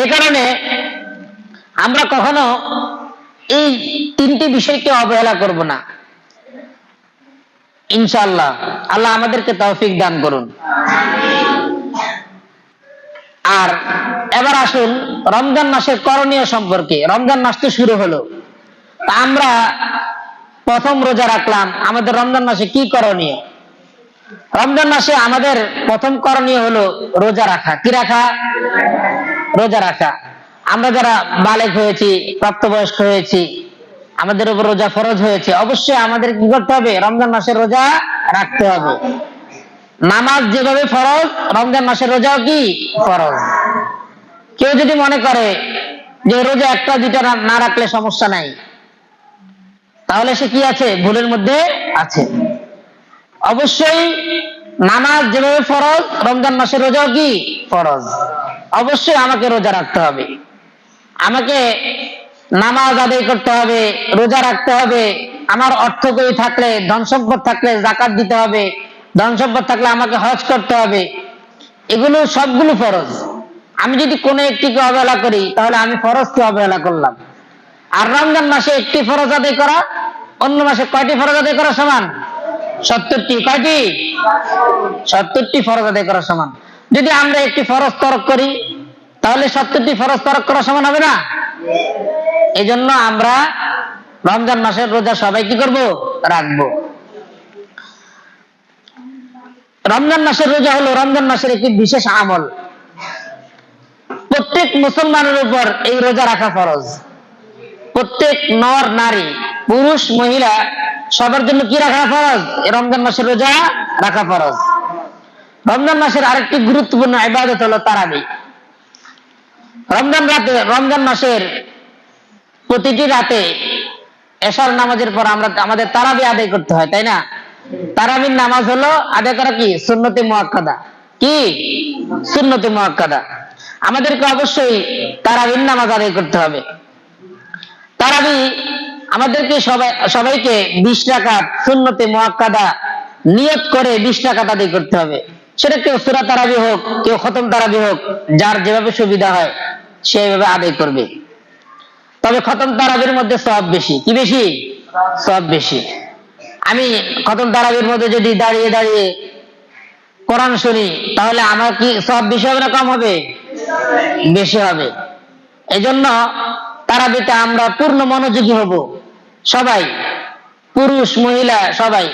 এ কারণে আমরা কখনো এই তিনটি বিষয়কে অবহেলা করব না। ইনশাআল্লাহ আল্লাহ আমাদেরকে তৌফিক দান করুন। আর এবার আসুন রমজান মাসের করণীয় সম্পর্কে। রমজান মাস তো শুরু হলো, আমরা প্রথম রোজা রাখলাম, আমাদের রমজান মাসে কি করণীয়? রমজান মাসে আমাদের প্রথম করণীয় হলো রোজা রাখা। কি রাখা? রোজা রাখা। আমরা যারা বালেগ হয়েছি, প্রাপ্তবয়স্ক হয়েছি, আমাদের উপর রোজা ফরজ হয়েছে, অবশ্যই আমাদের কি করতে হবে? রমজান মাসে রোজা রাখতে হবে। নামাজ যেভাবে ফরজ, রমজান মাসের রোজাও কি ফরজ। কেউ যদি মনে করে যে রোজা একটা দুইটা না রাখলে সমস্যা নাই, তাহলে সে কি আছে? ভুলের মধ্যে আছে। অবশ্যই নামাজ যেভাবে ফরজ, রমজান মাসের রোজাও কি ফরজ। অবশ্যই আমাকে রোজা রাখতে হবে, আমাকে নামাজ আদায় করতে হবে, রোজা রাখতে হবে। আমার অর্থ কড়ি থাকলে, ধন সম্পদ থাকলে যাকাত দিতে হবে, ধন সম্পদ থাকলে আমাকে হজ করতে হবে। এগুলো সবগুলো ফরজ। আমি যদি কোনো একটিকে অবহেলা করি, তাহলে আমি ফরজকে অবহেলা করলাম। আর রমজান মাসে একটি ফরজ আদায় করা অন্য মাসে কয়টি ফরজ আদায় করা সমান? 70টি। কয়টি? 70টি ফরজ আদায় করা সমান। যদি আমরা একটি ফরজ তরক করি, তাহলে 70টি ফরজ তরক করা সমান হবে না? এই জন্য আমরা রমজান মাসের রোজা সবাই কি করব? রাখবো। রমজান মাসের রোজা হলো রমজান মাসের একটি বিশেষ আমল। প্রত্যেক মুসলমানের উপর এই রোজা রাখা ফরজ। প্রত্যেক নর নারী, পুরুষ মহিলা সবার জন্য কি রাখা ফরজ? রমজান মাসের রোজা রাখা ফরজ। রমজান মাসের আরেকটি গুরুত্বপূর্ণ ইবাদত হলো তারাবি। রমজান মাসের প্রতিটি রাতে এশার নামাজের পর আমাদের তারাবি আদায় করতে হয়, তাই না? তারাবির নামাজ হলো আদায় করা কি? সুন্নতে মুআক্কাদা। কি? সুন্নতে মুআক্কাদা। আমাদেরকে অবশ্যই তারাবির নামাজ আদায় করতে হবে। তারাবি আমাদেরকে সবাইকে 20 রাকাত সুন্নতে মুআক্কাদা নিয়ত করে 20 রাকাত আদায় করতে হবে। সেটা কেউ সূরা তারাবি হোক, কেউ খতম তারাবি হোক, যার যেভাবে সুবিধা হয় সেভাবে আদায় করবে। তবে খতম তারাবির মধ্যে সওয়াব বেশি। কি বেশি? সওয়াব বেশি। আমি খতম তারাবির মধ্যে যদি দাঁড়িয়ে দাঁড়িয়ে কোরআন শুনি, তাহলে আমার কি সওয়াব বেশি হবে না কম হবে? বেশি হবে। এজন্য তারাবিতে আমরা পূর্ণ মনোযোগী হব। সবাই, পুরুষ মহিলা সবাই,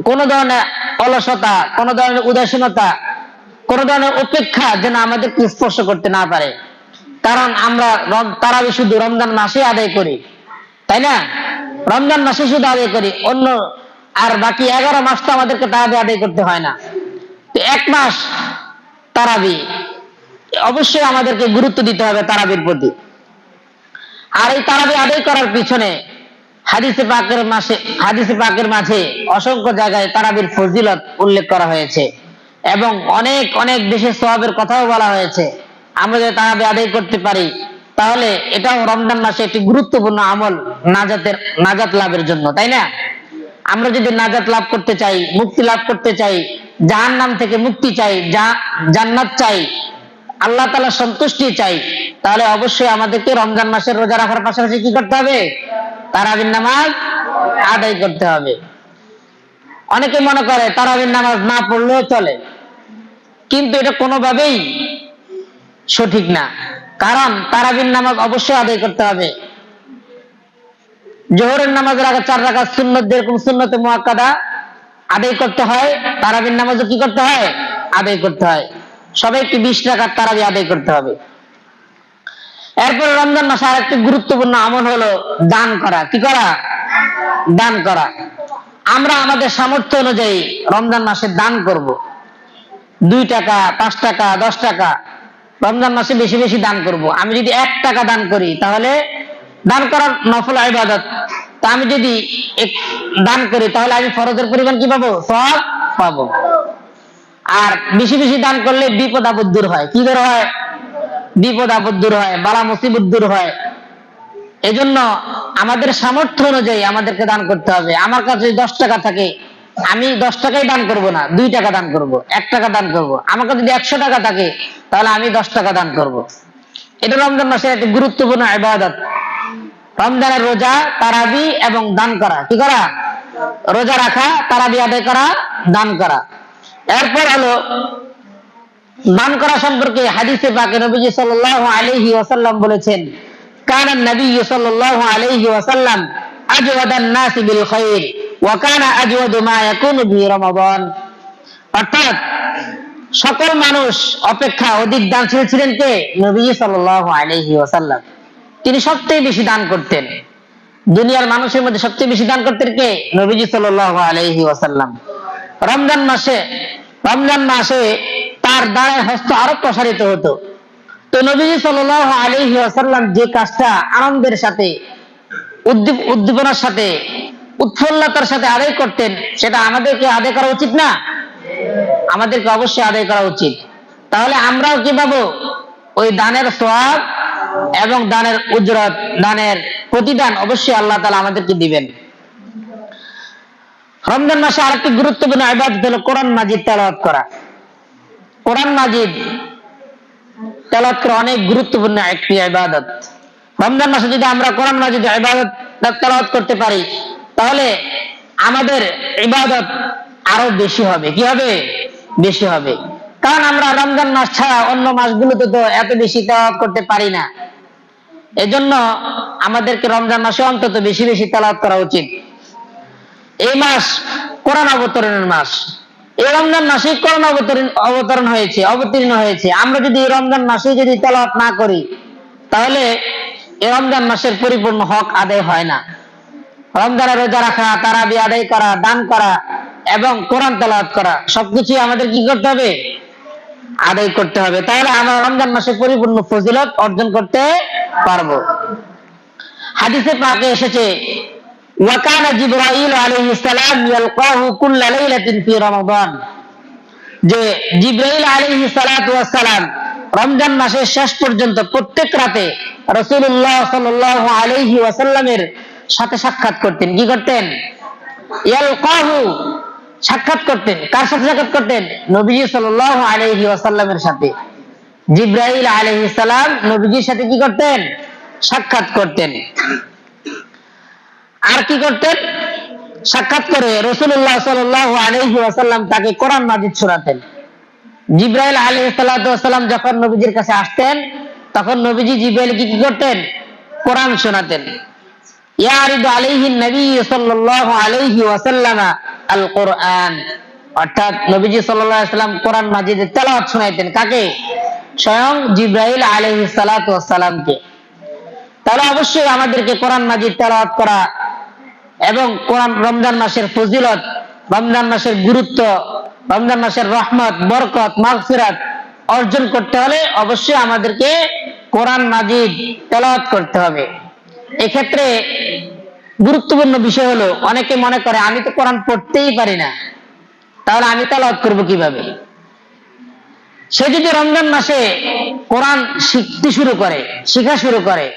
কোন ধরনের অলসতা, কোন ধরনের উদাসীনতা, কোন ধরনের উপেক্ষা যেন আমাদেরকে স্পর্শ করতে না পারে। কারণ আমরা তারাবি শুধু রমজান মাসে আদায় করি, তাই না? রমজান মাসে শুধু আদায় করি, অন্য আর বাকি 11 মাস তো আমাদেরকে তারাবি আদায় করতে হয় না। তো 1 মাস তারাবি অবশ্যই আমাদেরকে গুরুত্ব দিতে হবে তারাবির প্রতি। আর এই তারাবি আদায় করার পিছনে হাদিসে পাকের মাঝে অসংখ্য জায়গায় তারাবির ফজিলত উল্লেখ করা হয়েছে এবং অনেক অনেক বেশি সওয়াবের কথাও বলা হয়েছে। আমরা যদি তারাবি আদায় করতে পারি, তাহলে এটাও রমজান মাসে একটি গুরুত্বপূর্ণ আমল নাজাত লাভের জন্য, তাই না? আমরা যদি নাজাত লাভ করতে চাই, মুক্তি লাভ করতে চাই, জাহান্নাম থেকে মুক্তি চাই, জান্নাত চাই, আল্লাহ তাআলার সন্তুষ্টি চাই, তাহলে অবশ্যই আমাদেরকে রমজান মাসের রোজা রাখার পাশাপাশি কি করতে হবে? তারাবির নামাজ আদায় করতে হবে। অনেকে মনে করে তারাবির নামাজ না পড়লেও চলে, কিন্তু এটা কোনোভাবেই সঠিক না। কারণ তারাবির নামাজ অবশ্যই আদায় করতে হবে। জোহরের নামাজের আগে 4 রাকাত সুন্নত যেরকম সুন্নতে মুআক্কাদা আদায় করতে হয়, তারাবির নামাজও কি করতে হয়? আদায় করতে হয়। সবাইকে 20 রাকাত তারাবি আদায় করতে হবে। এরপর রমজান মাসে আরেকটি গুরুত্বপূর্ণ আমল হলো দান করা। কি করা? দান করা। আমরা আমাদের সামর্থ্য অনুযায়ী রমজান মাসে দান করব। 2 টাকা, 5 টাকা, 10 টাকা, রমজান মাসে বেশি বেশি দান করব। আমি যদি 1 টাকা দান করি, তাহলে দান করার নফল ইবাদত। তা আমি যদি দান করি, তাহলে আমি ফরজের পরিমাণ কি পাবো? সওয়াব পাবো। আর বেশি বেশি দান করলে বিপদ আপদ দূর হয়। কি দূর হয়? বিপদ আপদ দূর হয়, বালা মুসিবত দূর হয়। এজন্য আমাদের সামর্থ্য অনুযায়ী আমাদেরকে দান করতে হবে। আমার কাছে যদি 10 টাকা থাকে, আমি 10 টাকাই দান করব না, 2 টাকা দান করব, 1 টাকা দান করব। আমার কাছে যদি 100 টাকা থাকে, তাহলে আমি 10 টাকা দান করব। এটা রমজান মাসের একটি গুরুত্বপূর্ণ ইবাদত। রমজানের রোজা, তারাবি এবং দান করা। কি করা? রোজা রাখা, তারাবি আদায় করা, দান করা। এরপর হলো দান করা সম্পর্কে হাদিসে পাকে নবীজি সাল্লাল্লাহু আলাইহি ওয়াসাল্লাম বলেছেন, কানা নবী সাল্লাল্লাহু আলাইহি ওয়াসাল্লাম আজওয়াদান নাসি বিল খায়র ওয়া কানা আজওয়াদু মা ইয়াকুনু বি রমাদান। অর্থাৎ সকল মানুষ অপেক্ষা অধিক দানশীল ছিলেন কে? নবী সাল্লাল্লাহু আলাইহি ওয়াসাল্লাম। তিনি সবচেয়ে বেশি দান করতেন। দুনিয়ার মানুষের মধ্যে সবচেয়ে বেশি দান করতেন কে? নবীজি সাল্লাল্লাহু আলাইহি ওয়াসাল্লাম। রমজান মাসে তার দানের হস্ত আরো প্রসারিত হতো। তো নবীজি সাল্লাল্লাহু আলাইহি ওয়াসাল্লাম যে কাজটা আনন্দের সাথে, উদ্দীপনার সাথে, উৎফুল্লতার সাথে আদায় করতেন, সেটা আমাদেরকে আদায় করা উচিত না? আমাদেরকে অবশ্যই আদায় করা উচিত। তাহলে আমরাও কি পাবো? ওই দানের সওয়াব এবং দানের উজরত, দানের প্রতিদান অবশ্যই আল্লাহ তাআলা আমাদেরকে দিবেন। রমজান মাসে আরেকটি গুরুত্বপূর্ণ ইবাদত হলো কোরআন মাজিদ তেলাওয়াত করা। কোরআন মাজিদ তেলাওয়াত করা অনেক গুরুত্বপূর্ণ একটি ইবাদত। রমজান মাসে যদি আমরা কোরআন মাজিদ ইবাদত তেলাওয়াত করতে পারি, তাহলে আমাদের ইবাদত আরো বেশি হবে। কি হবে? বেশি হবে। কারণ আমরা রমজান মাস ছাড়া অন্য মাসগুলোতে তো এত বেশি তেলাওয়াত করতে পারি না। এজন্য আমাদেরকে রমজান মাসে অন্তত বেশি বেশি তেলাওয়াত করা উচিত। এই মাস কোরআন অবতরণের মাস। এই রমজান মাসে কোরআন অবতীর্ণ হয়েছে। আমরা যদি এই রমজান মাসে যদি তেলাওয়াত না করি, তাহলে এই রমজান মাসের পরিপূর্ণ হক আদায় হয় না। রমজানের রোজা রাখা, তারাবি আদায় করা, দান করা এবং কোরআন তেলাওয়াত করা সবকিছু আমাদের কি করতে হবে? আদায় করতে হবে। তাহলে আমরা রমজান মাসে পরিপূর্ণ ফজিলত অর্জন করতে পারবো। হাদিসে পাকে এসেছে, ওয়াকানা জিবরাইল আলাইহিস সালাম ইয়ালকাহু কুল্লা লাইলাতিন ফি রমাদান, যে জিবরাইল আলাইহিস সালাতু ওয়াস সালাম রমজান মাসের শেষ পর্যন্ত প্রত্যেক রাতে রাসূলুল্লাহ সাল্লাল্লাহু আলাইহি ওয়াসাল্লামের সাথে সাক্ষাৎ করতেন। কি করতেন? ইয়ালকাহু, সাক্ষাৎ করতেন। কার সাথে সাক্ষাৎ করতেন? নবীজি সাল্লাল্লাহু আলাইহি ওয়াসাল্লামের সাথে। জিবরাইল আলাইহিস সালাম নবীজির সাথে কি করতেন? সাক্ষাৎ করতেন। আর কি করতেন? সাক্ষাৎ করে রাসূলুল্লাহ সাল্লাল্লাহু আলাইহি ওয়াসাল্লাম তাকে কোরআন মাজিদ শোনাতেন। জিবরাইল আলাইহিস সালাতু ওয়াস সালাম যখন নবীজির কাছে আসতেন, তখন নবীজি জিবরাইলকে কি করতেন? কোরআন শোনাতেন। ইয়ারিদু আলাইহি নবী সাল্লাল্লাহু আলাইহি ওয়াসাল্লাম আল কোরআন, অর্থাৎ নবীজি সাল্লাল্লাহু আলাইহি ওয়াসাল্লাম কোরআন মাজিদের তেলাওয়াত শোনাইতেন। কাকে? স্বয়ং জিবরাইল আলাইহিস সালাতু ওয়াস সালামকে। তাহলে অবশ্যই আমাদেরকে কোরআন মাজিদ তেলাওয়াত করা এবং কোরআন, রমজান মাসের ফজিলত, রমজান মাসের গুরুত্ব, রমজান মাসের রহমত, বরকত, মাগফিরাত অর্জন করতে হলে অবশ্যই আমাদেরকে কোরআন মাজিদ তেলাওয়াত করতে হবে। এক্ষেত্রে গুরুত্বপূর্ণ বিষয় হলো, অনেকে মনে করে আমি তো কোরআন পড়তেই পারি না, তাহলে আমি তেলাওয়াত করব কিভাবে? সে যদি রমজান মাসে কোরআন শিখা শুরু করে,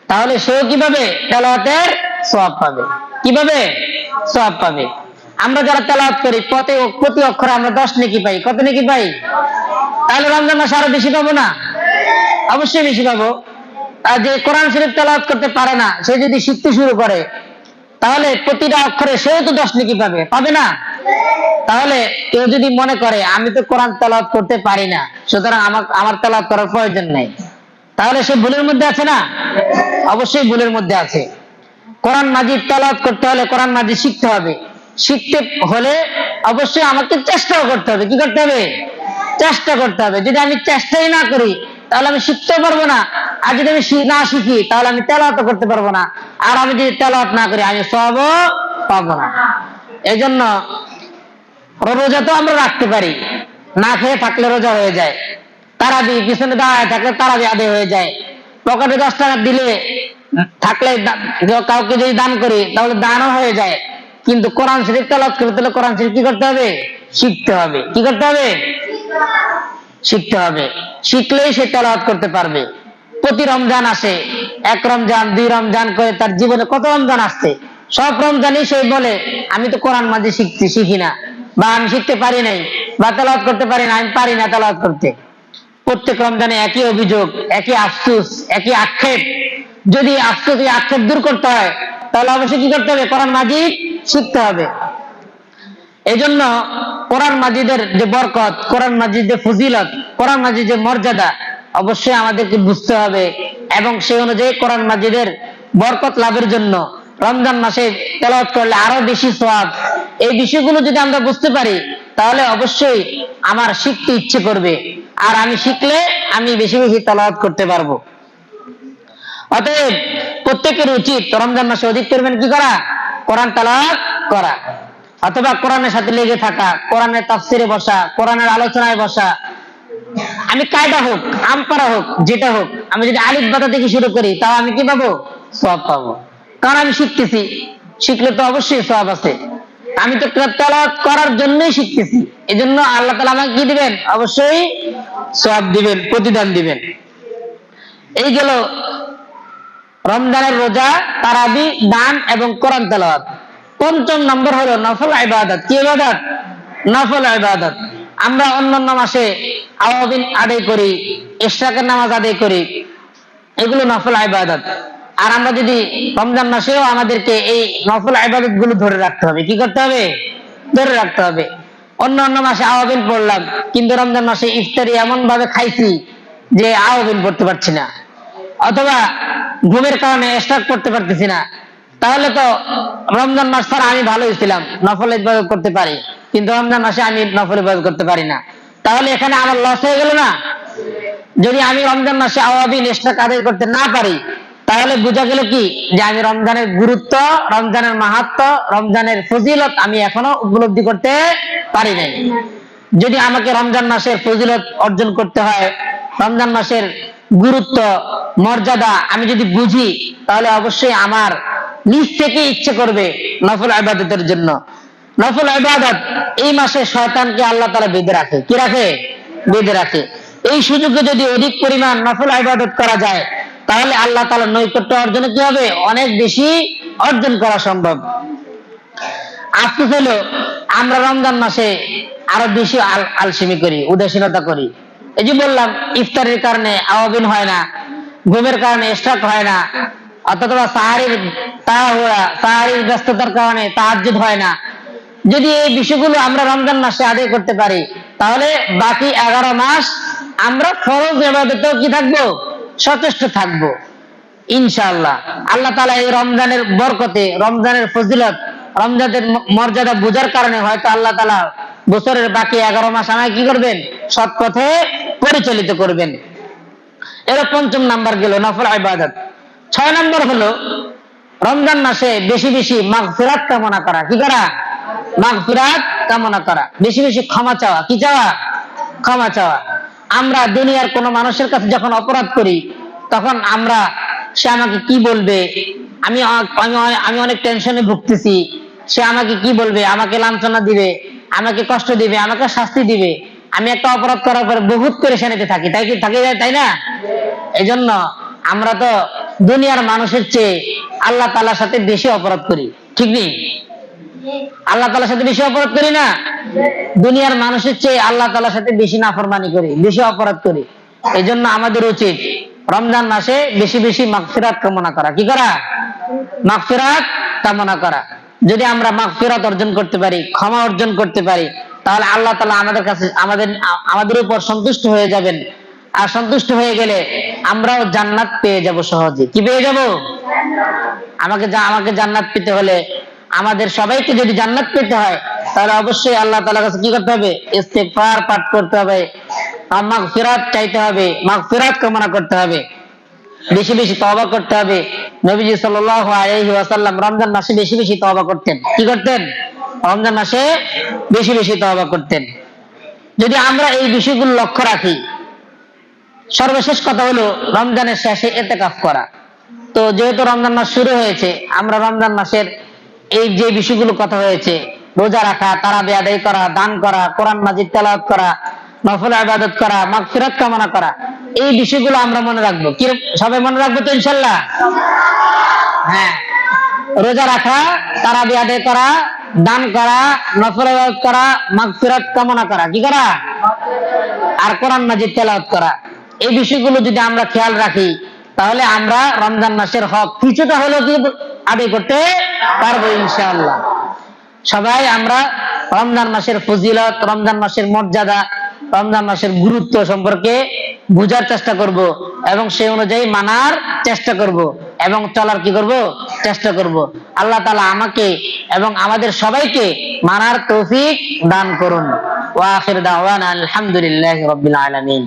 তাহলে সেও কিভাবে তেলাওয়াতের সওয়াব পাবে? কিভাবে সওয়াব পাবে? আমরা যারা তেলাওয়াত করি প্রতি অক্ষরে আমরা 10 নেকি পাই। কত নেকি পাই? তাহলে রমজান মাসে আরো বেশি পাবো না? অবশ্যই বেশি পাবো। আর যে কোরআন শরীফ তেলাওয়াত করতে পারে না, সে যদি শিখতে শুরু করে, তাহলে প্রতিটা অক্ষরে সেও তো 10 নেকি পাবে, পাবে না? তাহলে কেউ যদি মনে করে আমি তো কোরআন তেলাওয়াত করতে পারি না, সুতরাং আমার তেলাওয়াত করার প্রয়োজন নাই, তাহলে সে ভুলের মধ্যে আছে না? অবশ্যই ভুলের মধ্যে আছে। কোরআন মাজিদ তেলাওয়াত করতে হলে কোরআন মাজিদ শিখতে হবে। শিখতে হলে অবশ্যই আমাকে চেষ্টাও করতে হবে। কি করতে হবে? চেষ্টা করতে হবে। যদি আমি চেষ্টাই না করি, তাহলে আমি শিখতেও পারবো না। আর যদি আমি না শিখি, তাহলে আমি তেলাওয়াত করতে পারবো না। আর আমি যদি তেলাওয়াত না করি, আমি সওয়াবও পাবো না। এজন্য রোজা তো আমরা রাখতে পারি, না খেয়ে থাকলে রোজা হয়ে যায়। তারাবি পিছনে দাঁড়ায় থাকলে তারাবি আদায় হয়ে যায়। পকেটে 10 টাকা দিলে থাকলে কাউকে যদি দান করি, তাহলে দানও হয়ে যায়। কিন্তু কোরআন শরীফ তেলাওয়াত করতে হলে কোরআন শরীফ কি করতে হবে? শিখতে হবে। কি করতে হবে? শিখতে হবে। শিখলেই সে তেলাওয়াত করতে পারবে। প্রতি রমজান আসে, 1 রমজান 2 রমজান করে তার জীবনে কত রমজান আসছে, সব রমজানই সে বলে আমি তো কোরআন মাজিদ শিখি না, বা আমি শিখতে পারি নাই, বা তেলাওয়াত করতে পারি না, আমি পারি না তেলাওয়াত করতে। প্রত্যেক রমজানে একই অভিযোগ, একই আফসোস, একই আক্ষেপ। যদি আফসোস, আক্ষেপ দূর করতে হয়, তাহলে অবশ্যই কি করতে হবে? কোরআন মাজিদ শিখতে হবে। এজন্য কোরআন মাজিদের যে বরকত, কোরআন মাজিদের ফজিলত, কোরআন মাজিদের মর্যাদা অবশ্যই আমাদেরকে বুঝতে হবে, এবং সেই অনুযায়ী কোরআন মাজিদের বরকত লাভের জন্য রমজান মাসে তেলাওয়াত করলে আরো বেশি সওয়াব। এই বিষয়গুলো যদি আমরা বুঝতে পারি, তাহলে অবশ্যই আমার শিখতে ইচ্ছে করবে, আর আমি শিখলে আমি বেশি বেশি তেলাওয়াত করতে পারবো। অতএব প্রত্যেকের উচিত রমজান মাসে অধিক পরিমাণ কি করা? কোরআন তেলাওয়াত করা, অথবা কোরআনের সাথে লেগে থাকা, কোরআনের তাফসিরে বসা, কোরআনের আলোচনায় বসা। আমি কায়দা হোক, আমপারা হোক, যেটা হোক, আমি যদি আলিফ বাতা থেকে শুরু করি তাও আমি কি পাবো? সওয়াব পাবো, কারণ আমি শিখতেছি। শিখলে তো অবশ্যই সওয়াব আছে। আমি তো তেলাওয়াত করার জন্যই শিখতেছি, এজন্য আল্লাহ তাআলা আমাকে কি দিবেন? অবশ্যই সওয়াব দিবেন, প্রতিদান দিবেন। এই গেল রমজানের রোজা, তারাবি, দান এবং কোরআন তেলাওয়াত। পঞ্চম নম্বর হলো নফল ইবাদত। কি ইবাদত? নফল ইবাদত। আমরা অন্যান্য মাসে আওয়াবিন আদায় করি, ইশরাকের নামাজ আদায় করি, এগুলো নফল ইবাদত। আর আমরা যদি রমজান মাসেও আমাদেরকে এই নফল ইবাদত গুলো ধরে রাখতে হবে। কি করতে হবে? ধরে রাখতে হবে। অন্য মাসে আওয়াবিন পড়লাম, কিন্তু রমজান মাসে ইফতারি এমন ভাবে খাইছি যে আওয়াবিন পড়তে পারছি না, অথবা ঘুমের কারণে ইশরাক করতে পারতেছি না, তাহলে তো রমজান মাস ছাড়া আমি ভালোই ছিলাম, নফল ইবাদত করতে পারি, কিন্তু রমজান মাসে আমি নফল ইবাদত করতে পারি না, তাহলে এখানে আমার লস হয়ে গেল না? যদি আমি রমজান মাসে আওয়াবিন ইশরাক আদায় করতে না পারি, তাহলে বোঝা গেল কি যে আমি রমজানের গুরুত্ব, রমজানের মাহাত্ম্য, রমজানের ফজিলত আমি এখনো উপলব্ধি করতে পারি নাই। যদি আমাকে রমজান মাসের ফজিলত অর্জন করতে হয়, রমজান মাসের গুরুত্ব, মর্যাদা আমি যদি বুঝি, তাহলে অবশ্যই আমার নিজ থেকে ইচ্ছে করবে নফল ইবাদতের জন্য। নফল ইবাদত এই মাসে শয়তানকে আল্লাহ তাআলা বেঁধে রাখে। কি রাখে? বেঁধে রাখে। এই সুযোগে যদি অধিক পরিমাণ নফল ইবাদত করা যায়, তাহলে আল্লাহ তাআলার নৈকট্য অর্জনে কি হবে? অনেক বেশি অর্জন করা সম্ভব। আজকে হলো আমরা রমজান মাসে আরো বেশি আলসেমি করি, উদাসীনতা করি। এই যে বললাম, ইফতারের কারণে আওয়াবিন হয় না, ঘুমের কারণে ইশরাক হয় না, অথবা সাহারির তাড়াহুড়া, সাহারির ব্যস্ততার কারণে তাহাজ্জুদ হয় না। যদি এই বিষয়গুলো আমরা রমজান মাসে আদায় করতে পারি, তাহলে বাকি 11 মাস আমরা ফরজ ইবাদতেও কি থাকবো? সচেষ্ট থাকবো ইনশাআল্লাহ। আল্লাহ তাআলা এই রমজানের বরকতে, রমজানের ফজিলত, রমজানের মর্যাদা বোঝার কারণে হয়তো আল্লাহ তাআলা বছরের বাকি 11 মাস আমায় কি করবেন? সৎ পথে পরিচালিত করবেন। এর পঞ্চম নাম্বার গেল নফল ইবাদত। 6 নম্বর হলো রমজান মাসে বেশি বেশি মাগফিরাত কামনা করা। কি করা? মাগফিরাত কামনা করা, বেশি বেশি ক্ষমা চাওয়া। কি চাওয়া? ক্ষমা চাওয়া। আমরা দুনিয়ার কোন মানুষের কাছে যখন অপরাধ করি, তখন আমরা সে আমাকে কি বলবে, আমি অনেক টেনশনে ভুগতেছি, সে আমাকে কি বলবে, আমাকে লাঞ্ছনা দিবে, আমাকে কষ্ট দিবে, আমাকে শাস্তি দিবে। আমি একটা অপরাধ করার পরে বহুত পেরেশানিতে থাকি, তাই কি থাকে যায়? তাই না? এই জন্য আমরা তো দুনিয়ার মানুষের চেয়ে আল্লাহ তাআলার সাথে বেশি অপরাধ করি, ঠিক নেই? আল্লাহ তাআলার সাথে বেশি অপরাধ করি না? দুনিয়ার মানুষের চেয়ে আল্লাহ তাআলার সাথে বেশি নাফরমানি করি, বেশি অপরাধ করি। এই জন্য আমাদের উচিত রমজান মাসে বেশি বেশি মাগফিরাত কামনা করা। কি করা? মাগফিরাত কামনা করা। যদি আমরা মাগফিরাত অর্জন করতে পারি, ক্ষমা অর্জন করতে পারি, তাহলে আল্লাহ তাআলা আমাদের কাছে আমাদের উপর সন্তুষ্ট হয়ে যাবেন। আর সন্তুষ্ট হয়ে গেলে আমরাও জান্নাত পেয়ে যাব সহজে। কি পেয়ে যাব? আমাকে জান্নাত পেতে হলে, আমাদের সবাইকে যদি জান্নাত পেতে হয়, তাহলে অবশ্যই আল্লাহ তাআলার কাছে কি করতে হবে? ইস্তিগফার পাঠ করতে হবে, মাগফিরাত চাইতে হবে, মাগফিরাত কামনা করতে হবে, বেশি বেশি তওবা করতে হবে। নবীজি সাল্লাল্লাহু আলাইহি ওয়াসাল্লাম রমজান মাসে বেশি বেশি তওবা করতেন। কি করতেন? রমজান মাসে বেশি বেশি তওবা করতেন। যদি আমরা এই বিষয়গুলো লক্ষ্য রাখি, সর্বশেষ কথা হলো রমজানের শেষে ইতিকাফ করা। তো যেহেতু রমজান মাস শুরু হয়েছে, আমরা রমজান মাসের এই যে বিষয়গুলো কথা হয়েছে, রোজা রাখা, তারাবি আদায় করা, দান করা, কোরআন মাজিদ তেলাওয়াত করা, নফল ইবাদত করা, মাগফিরাত কামনা করা, এই বিষয়গুলো আমরা মনে রাখবো। কি সবাই মনে রাখবো তো ইনশাআল্লাহ? হ্যাঁ, রোজা রাখা, তারাবি আদায় করা, দান করা, নফল ইবাদত করা, মাগফিরাত কামনা করা। কি করা? আর কোরআন মাজিদ তেলাওয়াত করা। এই বিষয়গুলো যদি আমরা খেয়াল রাখি, তাহলে আমরা রমজান মাসের হক কিছুটা হলেও কি আদায় করতে পারবো ইনশাআল্লাহ। সবাই আমরা রমজান মাসের ফজিলত, রমজান মাসের মর্যাদা, রমজান মাসের গুরুত্ব সম্পর্কে বুঝার চেষ্টা করব এবং সেই অনুযায়ী মানার চেষ্টা করব এবং চলার কি করব? চেষ্টা করব। আল্লাহ তাআলা আমাকে এবং আমাদের সবাইকে মানার তৌফিক দান করুন। ওয়া আখির দাওয়ানা আলহামদুলিল্লাহি রাব্বিল আলামিন।